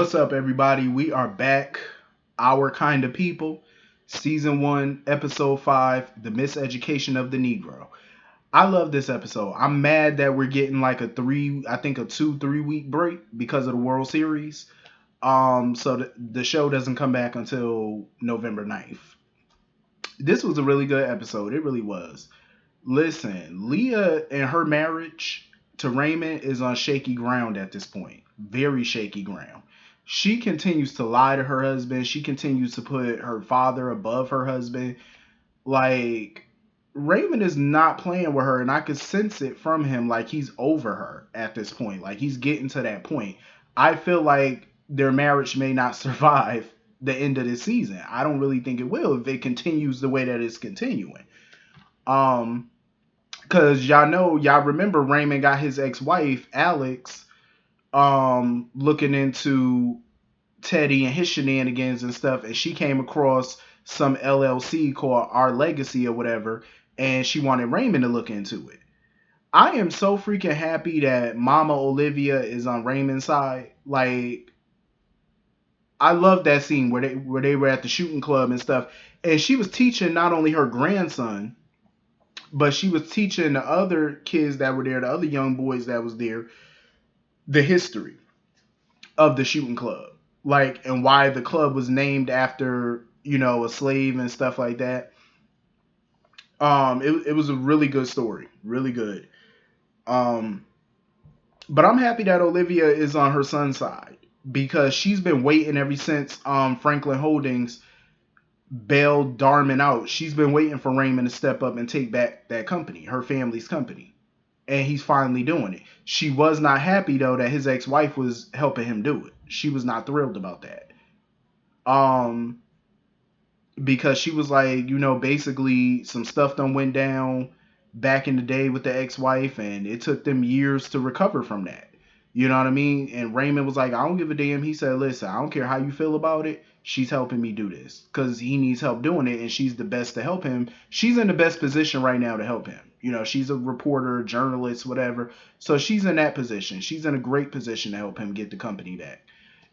What's up, everybody? We are back. Our Kind of People, Season 1, Episode 5, The Miseducation of the Negro. I love this episode. I'm mad that we're getting like a 2-3 week break because of the World Series. So the show doesn't come back until November 9th. This was a really good episode. It really was. Listen, Leah and her marriage to Raymond is on shaky ground at this point. Very shaky ground. She continues to lie to her husband. She continues to put her father above her husband. Like, Raymond is not playing with her, and I could sense it from him. Like, he's over her at this point. Like, he's getting to that point. I feel like their marriage may not survive the end of this season. I don't really think it will if it continues the way that it's continuing. Um, Cause y'all remember Raymond got his ex-wife Alex looking into Teddy and his shenanigans and stuff, and she came across some LLC called Our Legacy or whatever, and she wanted Raymond to look into it. I am so freaking happy that Mama Olivia is on Raymond's side. Like, I love that scene where they were at the shooting club and stuff, and she was teaching not only her grandson, but she was teaching the other kids that were there, the other young boys that was there, the history of the shooting club, like, and why the club was named after a slave and stuff like that. It was a really good story, really good. Um, but I'm happy that Olivia is on her son's side because she's been waiting ever since Franklin Holdings bailed Darman out. She's been waiting for Raymond to step up and take back that company, her family's company, and he's finally doing it. She was not happy though that his ex-wife was helping him do it. She was not thrilled about that. Um because she was like, basically some stuff done went down back in the day with the ex-wife, and it took them years to recover from that. You know what I mean? And Raymond was like, I don't give a damn. He said, listen, I don't care how you feel about it. She's helping me do this because he needs help doing it, and she's the best to help him. She's in the best position right now to help him. She's a reporter, journalist, whatever. So she's in that position. She's in a great position to help him get the company back.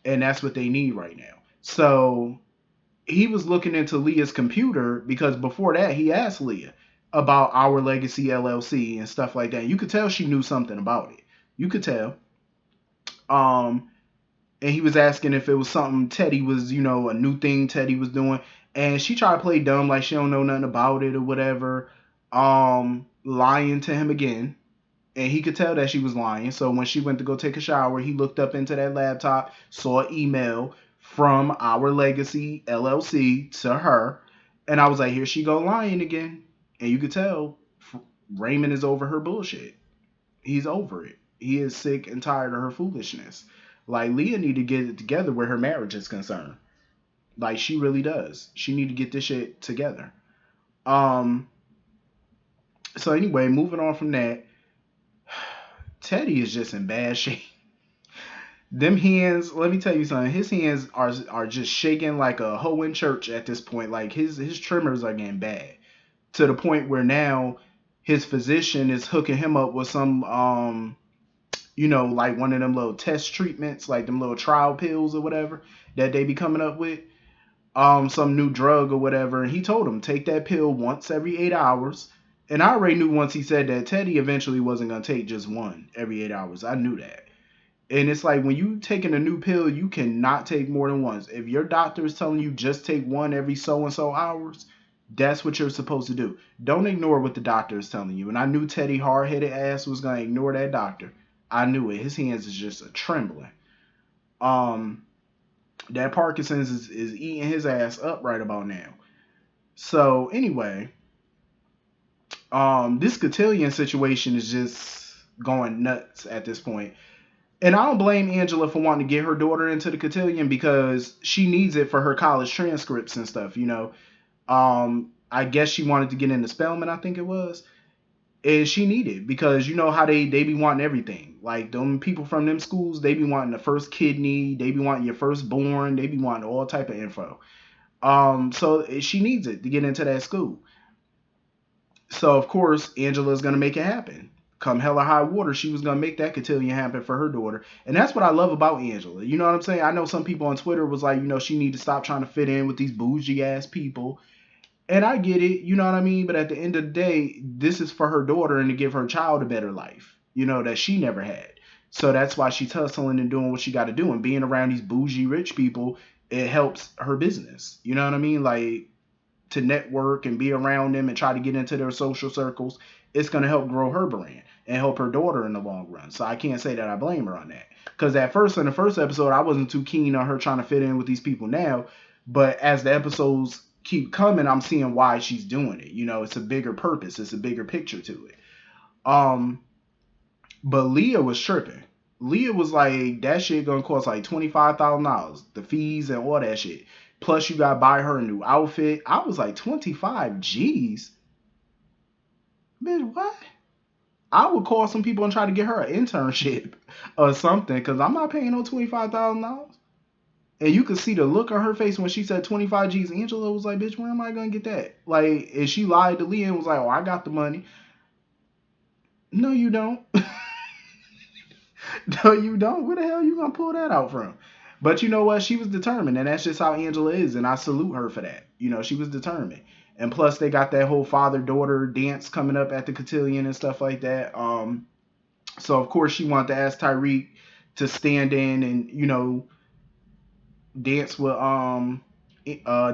And that's what they need right now. So he was looking into Leah's computer because before that he asked Leah about Our Legacy LLC and stuff like that. You could tell she knew something about it. You could tell. Um, and he was asking if it was something Teddy was, a new thing Teddy was doing. And she tried to play dumb like she don't know nothing about it or whatever. Lying to him again. And he could tell that she was lying. So when she went to go take a shower, he looked up into that laptop, saw an email from Our Legacy LLC to her. And I was like, here she go lying again. And you could tell Raymond is over her bullshit. He's over it. He is sick and tired of her foolishness. Like, Leah need to get it together where her marriage is concerned. Like, she really does. She need to get this shit together. Um. So anyway, moving on from that, Teddy is just in bad shape. Them hands, let me tell you something. His hands are just shaking like a hoe in church at this point. Like, his tremors are getting bad to the point where now his physician is hooking him up with some like one of them little test treatments, like them little trial pills or whatever that they be coming up with. Some new drug or whatever. And he told him, take that pill once every 8 hours. And I already knew once he said that Teddy eventually wasn't gonna take just one every 8 hours. I knew that. And it's like when you taking a new pill, you cannot take more than once. If your doctor is telling you just take one every so and so hours, that's what you're supposed to do. Don't ignore what the doctor is telling you. And I knew Teddy hard-headed ass was gonna ignore that doctor. I knew it. His hands is just a trembling. Um, that Parkinson's is eating his ass up right about now. So anyway, this cotillion situation is just going nuts at this point. And I don't blame Angela for wanting to get her daughter into the cotillion because she needs it for her college transcripts and stuff. I guess she wanted to get into Spelman, I think it was. And she needed because you know how they be wanting everything. Like them people from them schools, they be wanting the first kidney, they be wanting your firstborn, they be wanting all type of info. So she needs it to get into that school. So of course Angela's gonna make it happen. come hell or high water, she was gonna make that cotillion happen for her daughter. And that's what I love about Angela. You know what I'm saying? I know some people on Twitter was like, she need to stop trying to fit in with these bougie ass people. And I get it, you know what I mean? But at the end of the day, this is for her daughter and to give her child a better life, that she never had. So that's why she's hustling and doing what she got to do. And being around these bougie rich people, it helps her business. You know what I mean? Like, to network and be around them and try to get into their social circles, it's going to help grow her brand and help her daughter in the long run. So I can't say that I blame her on that. Because at first, in the first episode, I wasn't too keen on her trying to fit in with these people now. But as the episodes keep coming, I'm seeing why she's doing it. It's a bigger purpose. It's a bigger picture to it. But Leah was tripping. Leah was like, that shit gonna cost like $25,000. The fees and all that shit. Plus, you gotta buy her a new outfit. I was like, 25 G's? Bitch, what? I would call some people and try to get her an internship or something, because I'm not paying no $25,000. And you could see the look on her face when she said 25 G's. Angela was like, bitch, where am I gonna get that? Like, and she lied to Leah and was like, oh, I got the money. No, you don't. No, you don't. Where the hell you gonna pull that out from? But you know what? She was determined, and that's just how Angela is, and I salute her for that. She was determined. And plus, they got that whole father-daughter dance coming up at the cotillion and stuff like that. So of course she wanted to ask Tyreek to stand in and dance with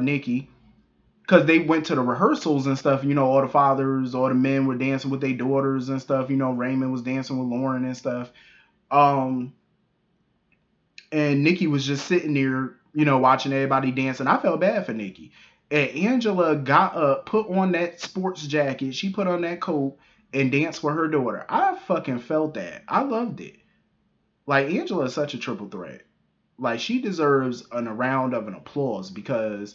Nikki, because they went to the rehearsals and stuff. All the fathers, all the men were dancing with their daughters and stuff. Raymond was dancing with Lauren and stuff. And Nikki was just sitting there, watching everybody dance, and I felt bad for Nikki. And Angela got up, put on that sports jacket, she put on that coat, and danced with her daughter. I fucking felt that. I loved it. Like, Angela is such a triple threat. Like, she deserves a round of an applause, because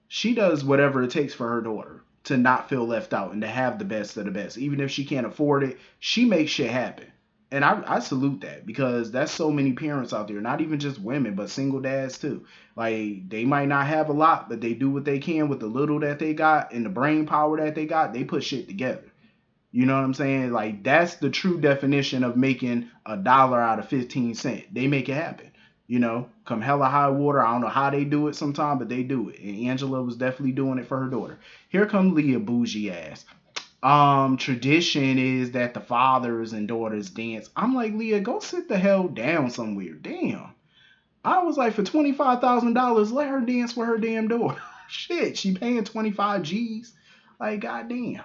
she does whatever it takes for her daughter to not feel left out and to have the best of the best. Even if she can't afford it, she makes shit happen. And I salute that, because that's so many parents out there, not even just women, but single dads too. Like, they might not have a lot, but they do what they can with the little that they got and the brain power that they got. They put shit together. You know what I'm saying? Like, that's the true definition of making $1 out of 15 cents. They make it happen. Come hella high water. I don't know how they do it sometimes, but they do it. And Angela was definitely doing it for her daughter. Here come Leah, bougie ass. Tradition is that the fathers and daughters dance. I'm like, Leah, go sit the hell down somewhere. Damn. I was like, for $25,000, let her dance with her damn daughter. Shit, she paying 25 G's. Like, goddamn.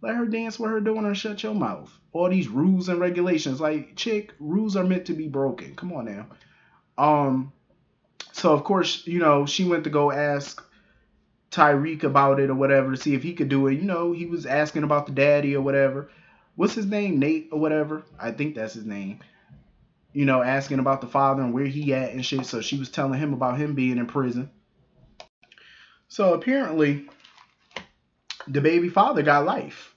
Let her dance with her daughter and shut your mouth. All these rules and regulations. Like, chick, rules are meant to be broken. Come on now. So of course, she went to go ask Tyreek about it or whatever to see if he could do it. He was asking about the daddy or whatever. What's his name? Nate or whatever. I think that's his name. Asking about the father and where he at and shit. So she was telling him about him being in prison. So apparently, the baby father got life.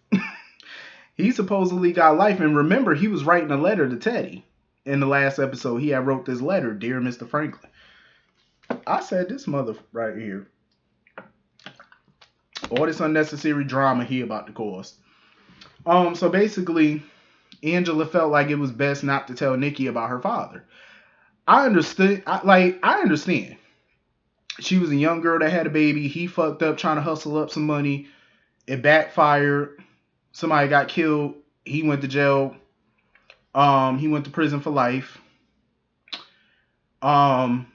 He supposedly got life. And remember, he was writing a letter to Teddy. In the last episode, he had wrote this letter, Dear Mr. Franklin. I said, this mother right here. All this unnecessary drama he about to cause. So basically, Angela felt like it was best not to tell Nikki about her father. I understood. I understand. She was a young girl that had a baby. He fucked up trying to hustle up some money. It backfired. Somebody got killed. He went to jail. He went to prison for life. I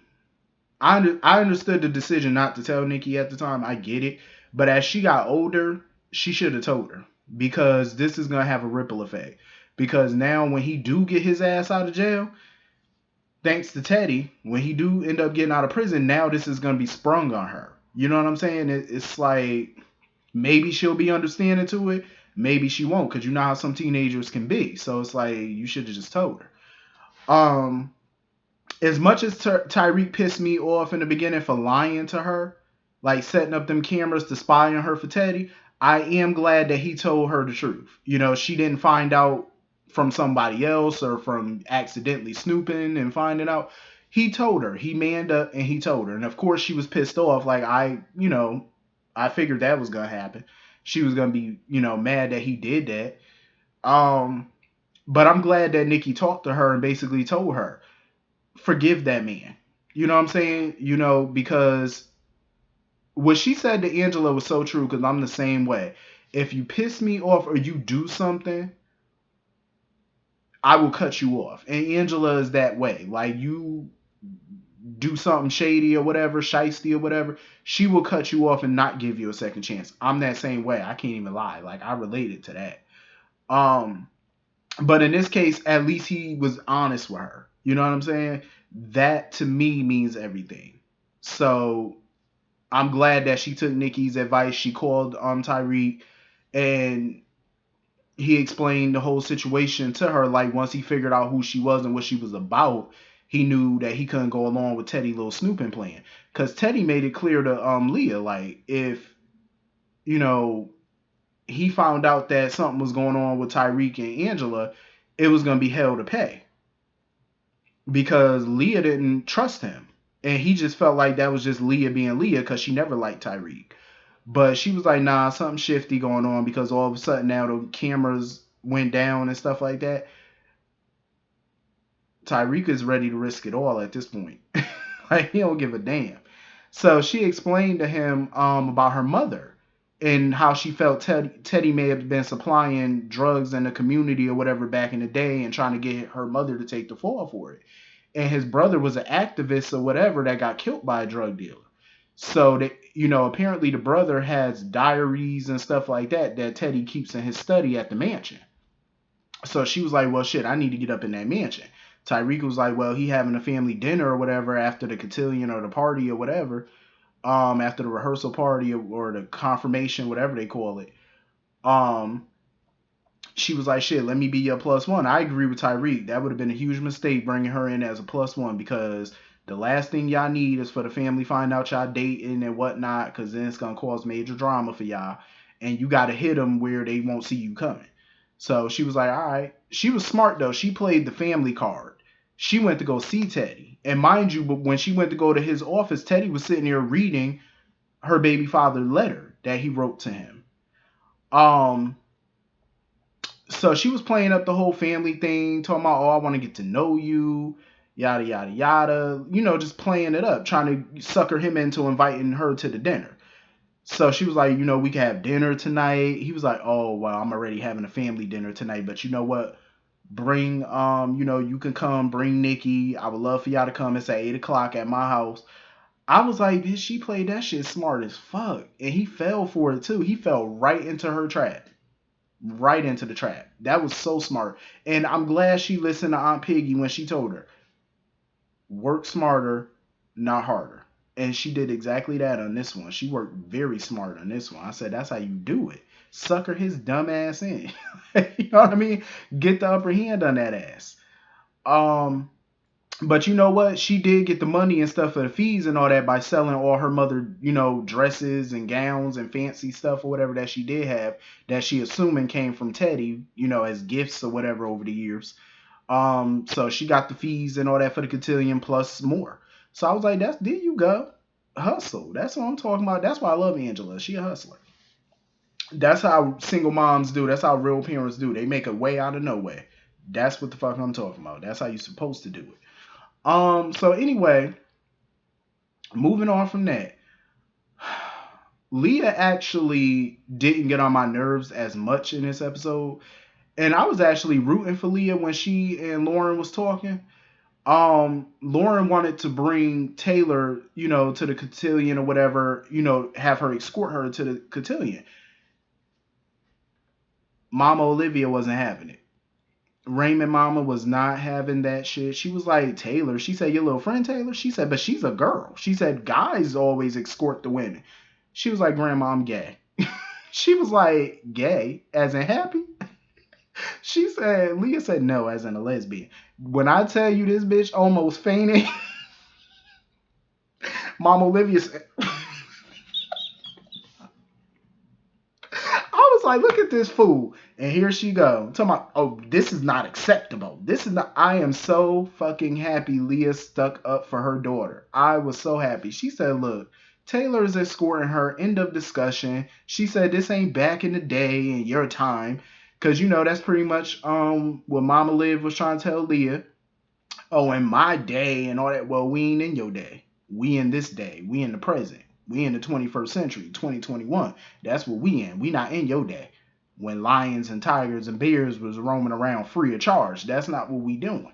understood the decision not to tell Nikki at the time. I get it. But as she got older, she should have told her, because this is going to have a ripple effect. Because now when he do get his ass out of jail, thanks to Teddy, when he do end up getting out of prison, now this is going to be sprung on her. You know what I'm saying? It's like, maybe she'll be understanding to it. Maybe she won't, because you know how some teenagers can be. So it's like, you should have just told her. As much as Tyreek pissed me off in the beginning for lying to her, like setting up them cameras to spy on her for Teddy, I am glad that he told her the truth. She didn't find out from somebody else or from accidentally snooping and finding out. He told her. He manned up and he told her. And of course she was pissed off. Like, I figured that was going to happen. She was going to be, mad that he did that. But I'm glad that Nikki talked to her and basically told her, forgive that man. You know what I'm saying? Because what she said to Angela was so true, because I'm the same way. If you piss me off or you do something, I will cut you off. And Angela is that way. Like, you do something shady or whatever, shisty or whatever, she will cut you off and not give you a second chance. I'm that same way. I can't even lie. Like, I related to that. Um, but in this case, at least he was honest with her. You know what I'm saying? That to me means everything. So I'm glad that she took Nikki's advice. She called Tyreek, and he explained the whole situation to her. Like, once he figured out who she was and what she was about, he knew that he couldn't go along with Teddy little snooping plan. Because Teddy made it clear to Leah, like, if you know he found out that something was going on with Tyreek and Angela, it was gonna be hell to pay, because Leah didn't trust him, and he just felt like that was just Leah being Leah, because she never liked Tyreek. But she was like, nah, something shifty going on, because all of a sudden now the cameras went down and stuff like that. Tyreek is ready to risk it all at this point. Like, he don't give a damn. So she explained to him about her mother and how she felt Teddy may have been supplying drugs in the community or whatever back in the day and trying to get her mother to take the fall for it. And his brother was an activist or whatever that got killed by a drug dealer. So that, apparently the brother has diaries and stuff like that that Teddy keeps in his study at the mansion. So she was like, well, shit, I need to get up in that mansion. Tyreek was like, well, he having a family dinner or whatever after the cotillion or the party or whatever, after the rehearsal party, or the confirmation, whatever they call it. Um, she was like, shit, let me be your plus one. I agree with Tyreek. That would have been a huge mistake bringing her in as a plus one, because the last thing y'all need is for the family find out y'all dating and whatnot, because then it's going to cause major drama for y'all. And you got to hit them where they won't see you coming. So she was like, all right. She was smart, though. She played the family card. She went to go see Teddy. And mind you, but when she went to go to his office, Teddy was sitting there reading her baby father letter that he wrote to him. Um, so she was playing up the whole family thing, talking about, oh, I want to get to know you, yada, yada, yada. Just playing it up, trying to sucker him into inviting her to the dinner. So she was like, we can have dinner tonight. He was like, oh, well, I'm already having a family dinner tonight, but you know what? Bring, you can come, bring Nikki. I would love for y'all to come. It's at 8 o'clock at my house. I was like, bitch, she played that shit smart as fuck. And he fell for it too. He fell right into her trap. Right into the trap. That was so smart. And I'm glad she listened to Aunt Piggy when she told her, work smarter, not harder. And she did exactly that on this one. She worked very smart on this one. I said, that's how you do it. Sucker his dumb ass in. You know what I mean? Get the upper hand on that ass. Um, but you know what? She did get the money and stuff for the fees and all that by selling all her mother, dresses and gowns and fancy stuff or whatever that she did have, that she assuming came from Teddy, as gifts or whatever over the years. So she got the fees and all that for the cotillion plus more. So I was like, there you go. Hustle. That's what I'm talking about. That's why I love Angela. She a hustler. That's how single moms do. That's how real parents do. They make a way out of no way. That's what the fuck I'm talking about. That's how you're supposed to do it. So anyway, moving on from that. Leah actually didn't get on my nerves as much in this episode. And I was actually rooting for Leah when she and Lauren was talking. Lauren wanted to bring Taylor, to the cotillion or whatever, have her escort her to the cotillion. Mama Olivia wasn't having it. Raymond mama was not having that shit. She was like, Taylor. She said, your little friend Taylor? She said, but she's a girl. She said, guys always escort the women. She was like, Grandma, I'm gay. She was like, gay? As in happy? She said, Leah said, no, as in a lesbian. When I tell you this bitch almost fainted, Mama Olivia said, I was like, look at this fool. And here she go. Talking about, oh, this is not acceptable. This is not, I am so fucking happy Leah stuck up for her daughter. I was so happy. She said, look, Taylor is escorting her. End of discussion. She said, this ain't back in the day in your time. Because that's pretty much what Mama Liv was trying to tell Leah. Oh, in my day and all that. Well, we ain't in your day. We in this day. We in the present. We in the 21st century, 2021. That's what we in. We not in your day. When lions and tigers and bears was roaming around free of charge. That's not what we doing.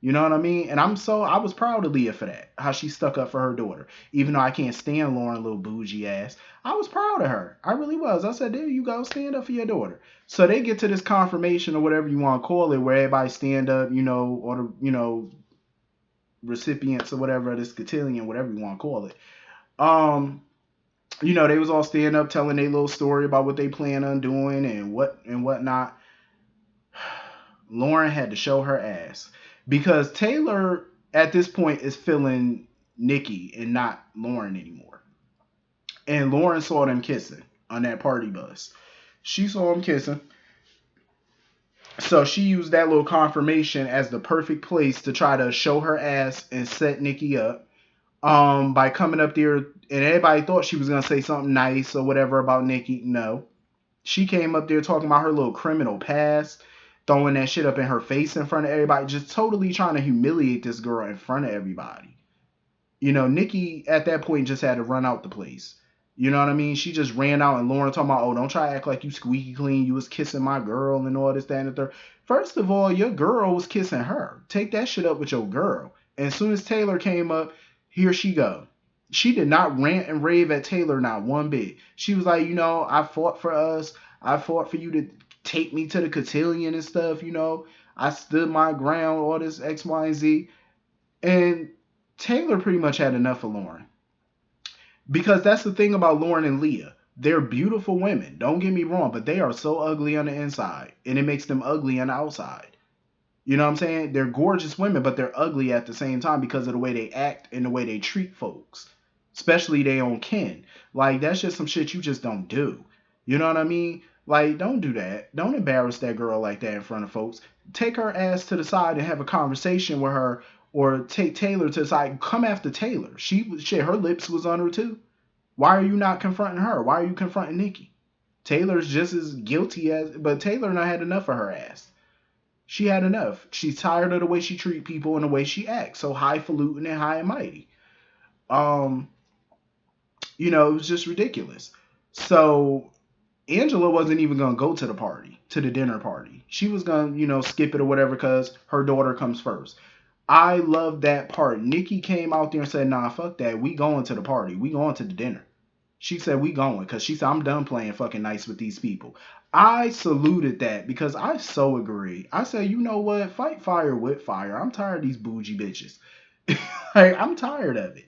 You know what I mean? And I was proud of Leah for that. How she stuck up for her daughter. Even though I can't stand Lauren, little bougie ass. I was proud of her. I really was. I said, there you go, stand up for your daughter. So they get to this confirmation or whatever you want to call it, where everybody stand up, or the, recipients or whatever, this cotillion, whatever you want to call it. They was all stand up telling their little story about what they plan on doing and whatnot. Lauren had to show her ass because Taylor at this point is feeling Nikki and not Lauren anymore. And Lauren saw them kissing on that party bus. She saw them kissing. So she used that little confirmation as the perfect place to try to show her ass and set Nikki up. By coming up there, and everybody thought she was gonna say something nice or whatever about Nikki. No. She came up there talking about her little criminal past, throwing that shit up in her face in front of everybody, just totally trying to humiliate this girl in front of everybody. Nikki at that point just had to run out the place. You know what I mean? She just ran out, and Lauren talking about, oh, don't try to act like you squeaky clean. You was kissing my girl and all this, that, and the third. First of all, your girl was kissing her. Take that shit up with your girl. And as soon as Taylor came up, here she go. She did not rant and rave at Taylor, not one bit. She was like, I fought for us. I fought for you to take me to the cotillion and stuff. I stood my ground, all this X, Y, and Z. And Taylor pretty much had enough of Lauren. Because that's the thing about Lauren and Leah. They're beautiful women. Don't get me wrong, but they are so ugly on the inside. And it makes them ugly on the outside. You know what I'm saying? They're gorgeous women, but they're ugly at the same time because of the way they act and the way they treat folks. Especially their own kin. Like, that's just some shit you just don't do. You know what I mean? Like, don't do that. Don't embarrass that girl like that in front of folks. Take her ass to the side and have a conversation with her, or take Taylor to the side. Come after Taylor. Her lips was on her too. Why are you not confronting her? Why are you confronting Nikki? Taylor's just as guilty but Taylor not had enough of her ass. She had enough. She's tired of the way she treat people and the way she acts. So highfalutin and high and mighty. It was just ridiculous. So Angela wasn't even gonna go to the dinner party. She was gonna, skip it or whatever because her daughter comes first. I love that part. Nikki came out there and said, nah, fuck that. We going to the party. We going to the dinner. She said, we going, because she said, I'm done playing fucking nice with these people. I saluted that because I so agree. I said, you know what? Fight fire with fire. I'm tired of these bougie bitches. Like, I'm tired of it.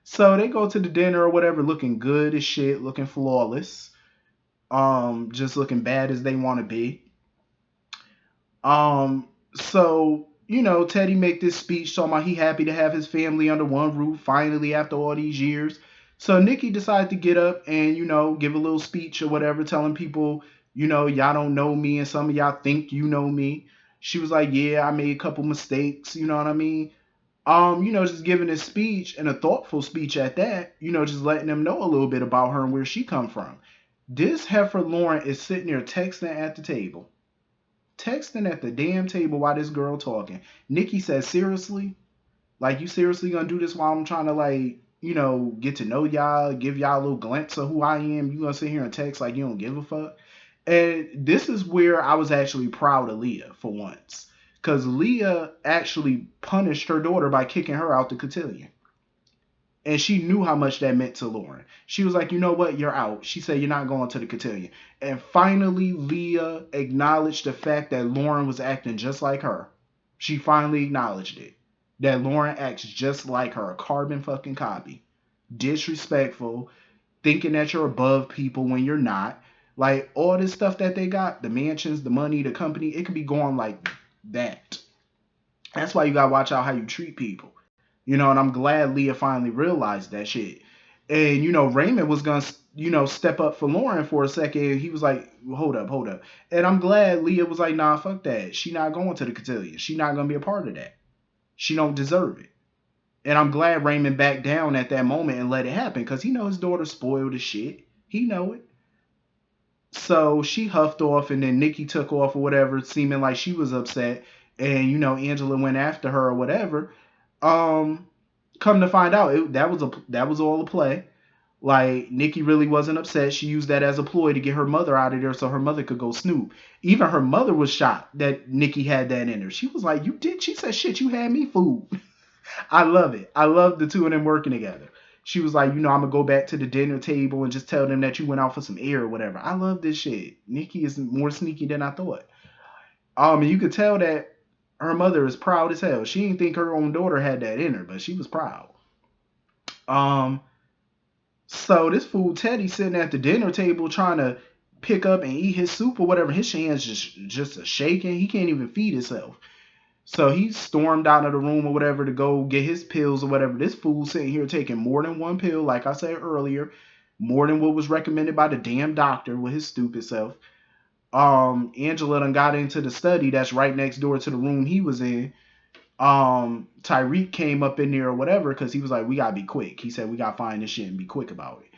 So they go to the dinner or whatever, looking good as shit, looking flawless. Just looking bad as they want to be. So, Teddy make this speech talking about he happy to have his family under one roof finally after all these years. So Nikki decided to get up and, give a little speech or whatever, telling people, y'all don't know me and some of y'all think you know me. She was like, yeah, I made a couple mistakes, you know what I mean? Just giving a speech, and a thoughtful speech at that, just letting them know a little bit about her and where she come from. This heifer Lauren is sitting there texting at the table. Texting at the damn table while this girl talking. Nikki says, seriously? Like, you seriously gonna do this while I'm trying to, like, get to know y'all, give y'all a little glimpse of who I am? You gonna sit here and text like you don't give a fuck? And this is where I was actually proud of Leah for once. Because Leah actually punished her daughter by kicking her out the cotillion. And she knew how much that meant to Lauren. She was like, you know what? You're out. She said, you're not going to the cotillion. And finally, Leah acknowledged the fact that Lauren was acting just like her. She finally acknowledged it. That Lauren acts just like her. A carbon fucking copy. Disrespectful. Thinking that you're above people when you're not. Like, all this stuff that they got, the mansions, the money, the company, it could be going like that. That's why you gotta watch out how you treat people. And I'm glad Leah finally realized that shit. And, Raymond was going to, step up for Lauren for a second. He was like, hold up. And I'm glad Leah was like, nah, fuck that. She not going to the cotillion. She not going to be a part of that. She don't deserve it. And I'm glad Raymond backed down at that moment and let it happen because he knows his daughter's spoiled as shit. He know it. So she huffed off, and then Nikki took off or whatever, seeming like she was upset. And Angela went after her or whatever. Um, Come to find out, that was all a play. Like, Nikki really wasn't upset. She used that as a ploy to get her mother out of there so her mother could go snoop. Even her mother was shocked that Nikki had that in her. She was like, "You did?" She said, "Shit, you had me fooled." I love it. I love the two of them working together. She was like, I'm gonna go back to the dinner table and just tell them that you went out for some air or whatever. I love this shit. Nikki is more sneaky than I thought. And you could tell that her mother is proud as hell. She didn't think her own daughter had that in her, but she was proud. Um, so this fool Teddy sitting at the dinner table trying to pick up and eat his soup or whatever. His hands just a shaking. He can't even feed himself. So he stormed out of the room or whatever to go get his pills or whatever. This fool sitting here taking more than one pill, like I said earlier, more than what was recommended by the damn doctor with his stupid self. Angela done got into the study that's right next door to the room he was in. Tyreek came up in there or whatever because he was like, we gotta be quick. He said we gotta find this shit and be quick about it.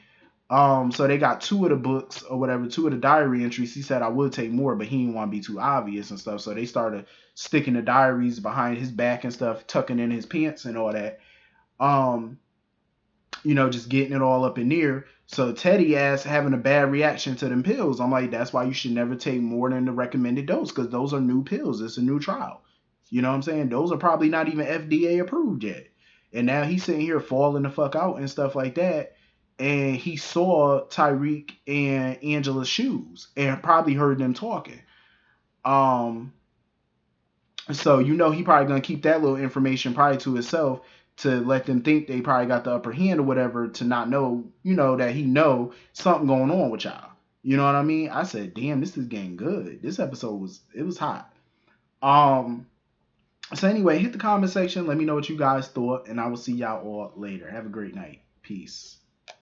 So they got two of the books or whatever, two of the diary entries. He said I would take more, but he didn't want to be too obvious and stuff. So they started sticking the diaries behind his back and stuff, tucking in his pants and all that. Um, just getting it all up in there. So Teddy ass having a bad reaction to them pills. I'm like, that's why you should never take more than the recommended dose, because those are new pills. It's a new trial. You know what I'm saying? Those are probably not even FDA approved yet. And now he's sitting here falling the fuck out and stuff like that. And he saw Tyreek and Angela's shoes and probably heard them talking. Um, so he probably gonna keep that little information probably to himself to let them think they probably got the upper hand or whatever, to not know, that he know something going on with y'all. You know what I mean? I said, damn, this is getting good. This episode was hot. Um, so anyway, hit the comment section. Let me know what you guys thought, and I will see y'all all later. Have a great night. Peace.